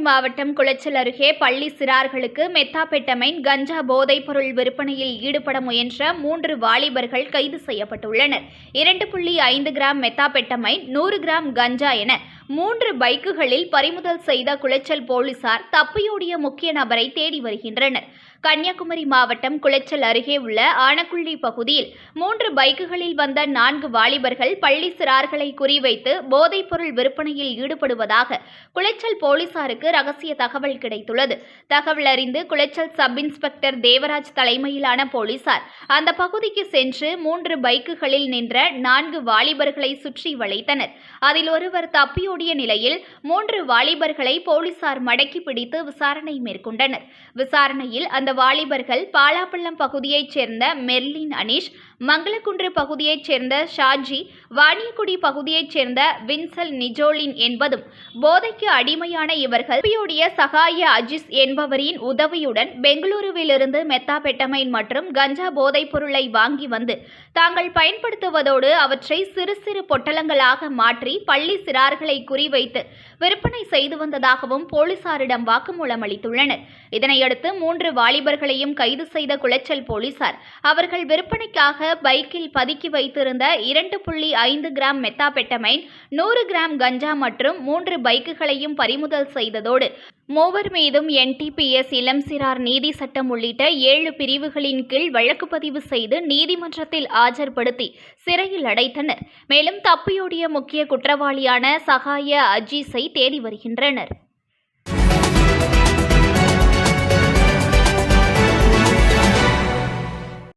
மாவட்டம் குளச்சல் அருகே பள்ளி சிறார்களுக்கு மெத்தாபெட்டமைன் கஞ்சா போதைப்பொருள் விற்பனையில் ஈடுபட முயன்ற 3 வாலிபர்கள் கைது செய்யப்பட்டுள்ளனர். 2.5 கிராம் மெத்தாபெட்டமைன், 100 கிராம் கஞ்சா என 3 பைக்குகளில் பறிமுதல் செய்த குளச்சல் போலீசார் தப்பியோடிய முக்கிய நபரை தேடி வருகின்றனர். கன்னியாகுமரி மாவட்டம் குளச்சல் அருகே உள்ள ஆனக்குள்ளி பகுதியில் 3 பைக்குகளில் வந்த 4 வாலிபர்கள் பள்ளி சிறார்களை குறிவைத்து போதைப்பொருள் விற்பனையில் ஈடுபடுவதாக குளச்சல் போலீசாருக்கு ரகசிய தகவல் கிடைத்துள்ளது. தகவல் அறிந்து குளச்சல் சப் இன்ஸ்பெக்டர் தேவராஜ் தலைமையிலான போலீசார் அந்த பகுதிக்கு சென்று 3 பைக்குகளில் நின்ற 4 வாலிபர்களை சுற்றி வளைத்தனர். அதில் ஒருவர் தப்பியோடிய நிலையில் 3 வாலிபர்களை போலீசார் மடக்கி பிடித்து விசாரணை மேற்கொண்டனர். விசாரணையில் அந்த வாலிபர்கள் பாலாப்பள்ளம் பகுதியைச் சேர்ந்த மெர்லின் அனீஷ், மங்களக்குன்று பகுதியைச் சேர்ந்த ஷாஜி, வாணியக்குடி பகுதியைச் சேர்ந்த வின்சல் நிஜோலின் என்பதும் போதைக்கு அடிமையான இவர்கள் தப்பியோடிய சகாய அஜிஸ் என்பவரின் உதவியுடன் பெங்களூருவிலிருந்து மெத்தாபெட்டமைன் மற்றும் கஞ்சா போதைப் பொருளை வாங்கி வந்து தாங்கள் பயன்படுத்துவதோடு அவற்றை சிறு சிறு பொட்டலங்களாக மாற்றி பள்ளி சிறார்களை குறிவைத்து விற்பனை செய்து வந்ததாகவும் போலீசாரிடம் வாக்குமூலம் அளித்துள்ளனர். இதனையடுத்து 3 வாலிபர்களையும் கைது செய்த குளச்சல் போலீசார் அவர்கள் விற்பனைக்காக பைக்கில் பதுக்கி வைத்திருந்த 2.5 கிராம் மெத்தாபெட்டமைன், 100 கிராம் கஞ்சா மற்றும் 3 பைக்குகளையும் பறிமுதல் செய்ததோடு 3 மீதும் NTPS இளம் சிறார் நீதி சட்டம் உள்ளிட்ட 7 பிரிவுகளின் கீழ் வழக்கு பதிவு செய்து நீதிமன்றத்தில் ஆஜர்படுத்தி சிறையில் அடைத்தனர். மேலும் தப்பியோடிய முக்கிய குற்றவாளியான சகாய அஜீஸை தேடி வருகின்றனர்.